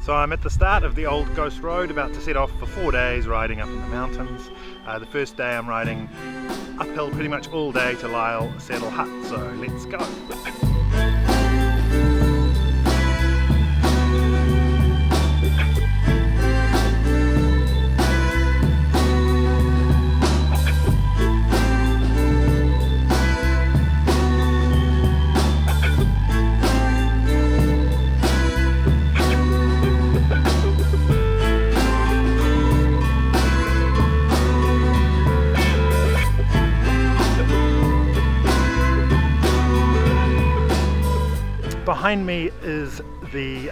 So I'm at the start of the old Ghost Road, about to set off for 4 days riding up in the mountains. The first day I'm riding uphill pretty much all day to Lyell Saddle Hut, so let's go. Behind me is the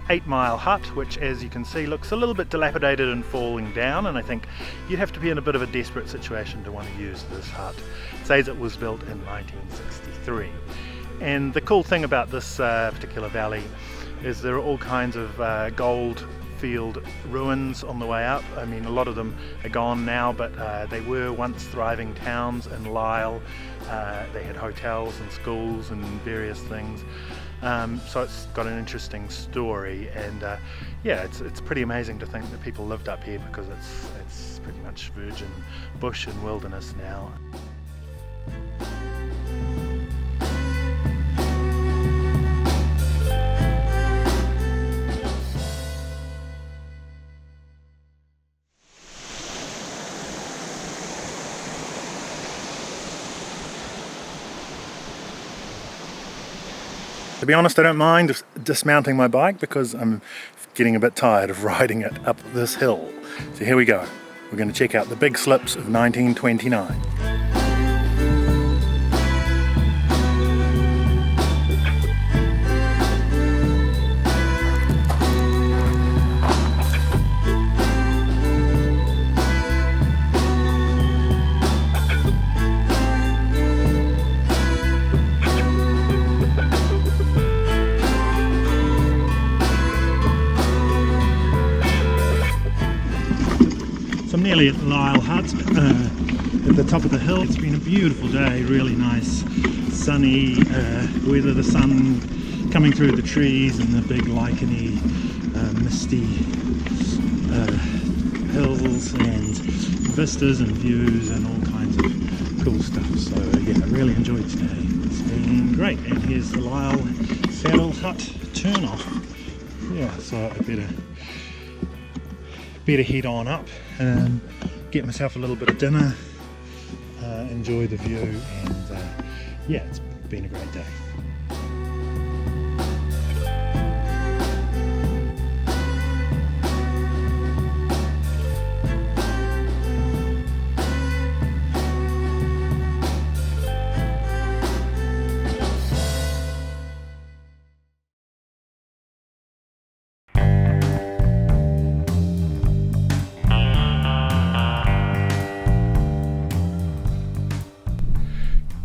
8 Mile hut, which as you can see looks a little bit dilapidated and falling down, and I think you'd have to be in a bit of a desperate situation to want to use this hut. It says it was built in 1963. And the cool thing about this particular valley is there are all kinds of gold field ruins on the way up. I mean, a lot of them are gone now, but they were once thriving towns in Lyell. They had hotels and schools and various things. So it's got an interesting story, and yeah, it's pretty amazing to think that people lived up here, because it's pretty much virgin bush and wilderness now. To be honest, I don't mind dismounting my bike because I'm getting a bit tired of riding it up this hill. So here we go. We're going to check out the big slips of 1929. So I'm nearly at Lyell Hut, at the top of the hill. It's been a beautiful day, really nice sunny weather, the sun coming through the trees and the big licheny, misty hills and vistas and views and all kinds of cool stuff. So yeah, I really enjoyed today. It's been great. And here's the Lyell Saddle Hut turn off. Yeah, so I better head on up and get myself a little bit of dinner, enjoy the view, and yeah, it's been a great day.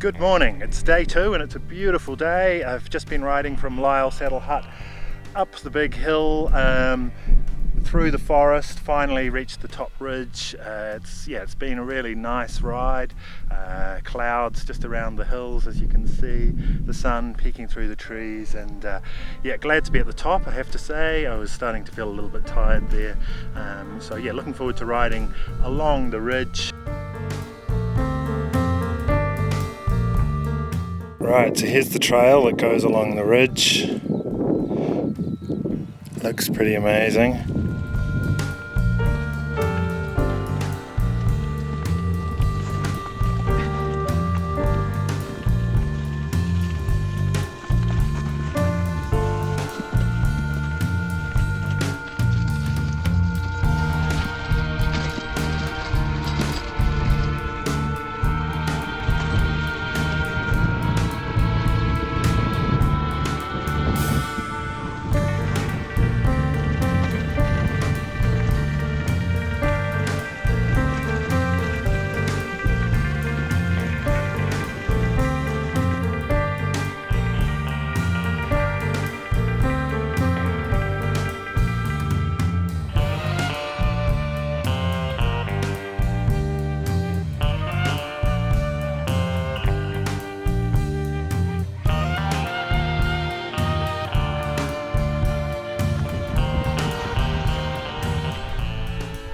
Good morning, it's day 2 and it's a beautiful day. I've just been riding from Lyell Saddle Hut up the big hill, through the forest, finally reached the top ridge. It's been a really nice ride. Clouds just around the hills, as you can see, the sun peeking through the trees, and yeah, glad to be at the top, I have to say. I was starting to feel a little bit tired there, so yeah, looking forward to riding along the ridge. Right, so here's the trail that goes along the ridge. Looks pretty amazing.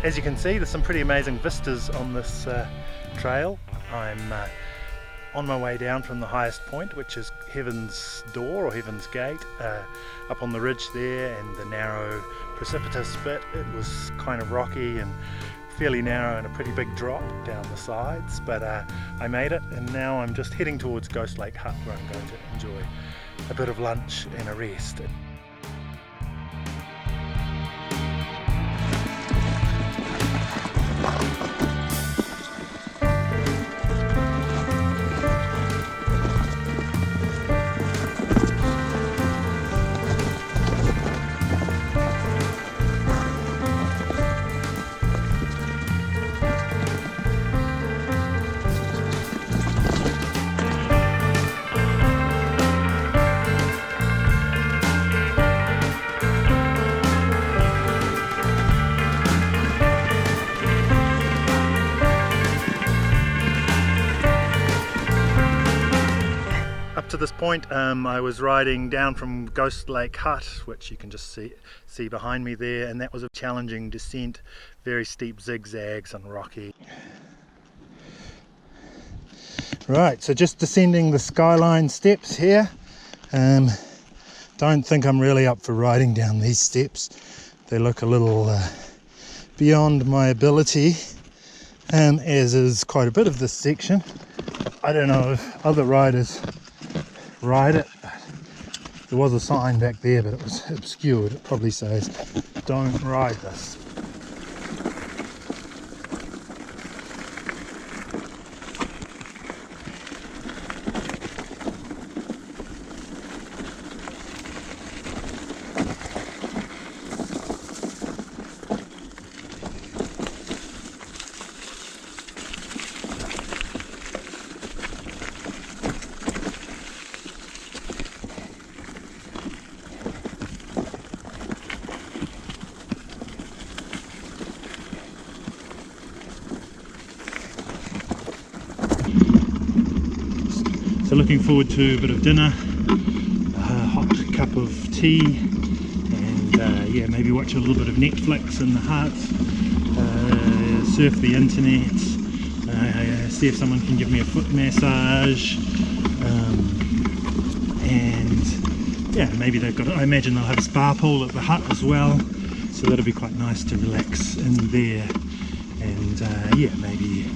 As you can see, there's some pretty amazing vistas on this trail. I'm on my way down from the highest point, which is Heaven's Door or Heaven's Gate, up on the ridge there, and the narrow precipitous bit. It was kind of rocky and fairly narrow and a pretty big drop down the sides, but I made it, and now I'm just heading towards Ghost Lake Hut, where I'm going to enjoy a bit of lunch and a rest. To this point, I was riding down from Ghost Lake Hut, which you can just see behind me there, and that was a challenging descent, very steep zigzags and rocky. Right, so just descending the skyline steps here. Don't think I'm really up for riding down these steps. They look a little beyond my ability, as is quite a bit of this section. I don't know if other riders ride it. There was a sign back there, but it was obscured. It probably says, "Don't ride this." So looking forward to a bit of dinner, a hot cup of tea, and yeah, maybe watch a little bit of Netflix in the hut, surf the internet, see if someone can give me a foot massage, and yeah, maybe they've got, I imagine they'll have a spa pool at the hut as well, so that'll be quite nice to relax in there. And yeah, maybe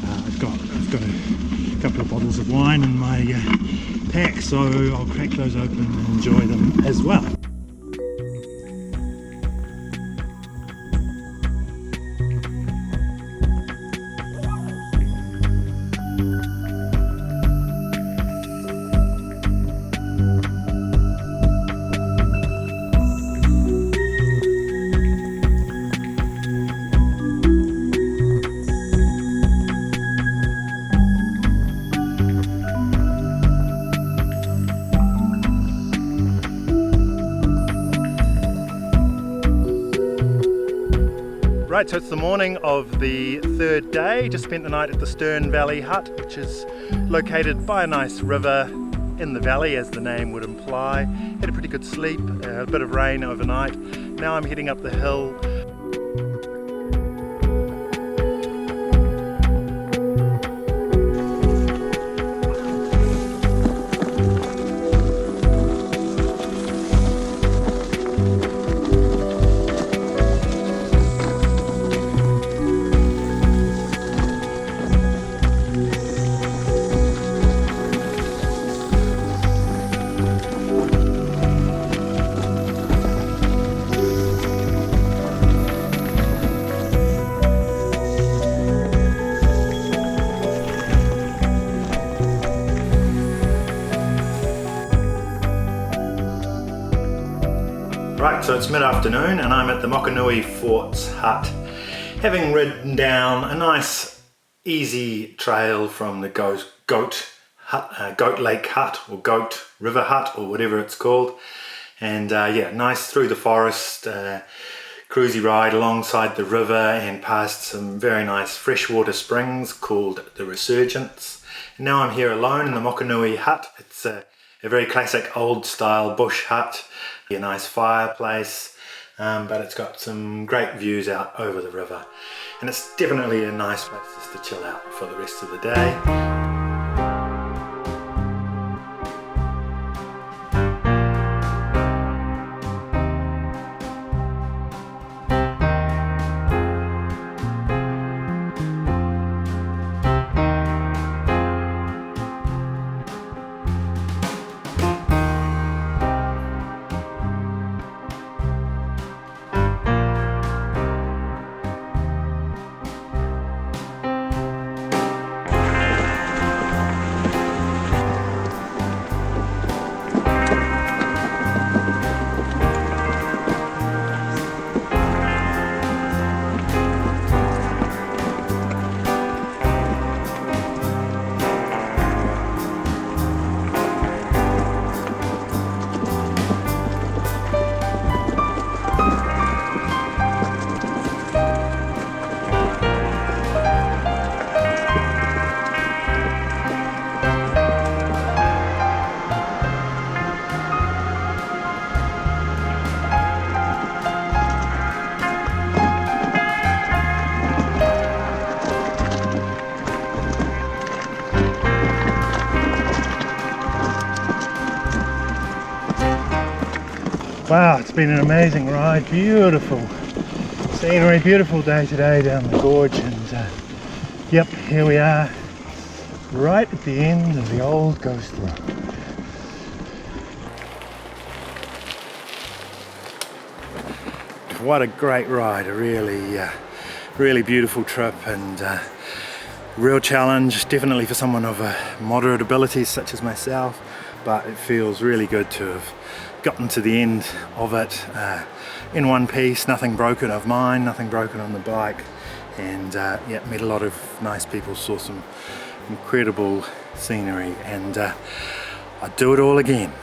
I've got a couple of bottles of wine in my pack, so I'll crack those open and enjoy them as well. Right, so it's the morning of the third day. Just spent the night at the Stern Valley Hut, which is located by a nice river in the valley, as the name would imply. Had a pretty good sleep, a bit of rain overnight. Now I'm heading up the hill. Right, so it's mid-afternoon and I'm at the Mokanui Fort's hut, having ridden down a nice easy trail from the Goat Lake Hut or Goat River Hut or whatever it's called, and yeah, nice through the forest, cruisy ride alongside the river and past some very nice freshwater springs called the Resurgence. And now I'm here alone in the Mokanui hut. It's a very classic old style bush hut, a nice fireplace, but it's got some great views out over the river, and it's definitely a nice place just to chill out for the rest of the day. Wow, it's been an amazing ride, beautiful scenery, beautiful day today down the gorge, and yep, here we are, right at the end of the old ghost road. What a great ride, a really beautiful trip, and real challenge, definitely for someone of a moderate ability such as myself, but it feels really good to have gotten to the end of it in one piece, nothing broken of mine, nothing broken on the bike, and yeah, met a lot of nice people, saw some incredible scenery, and I'd do it all again.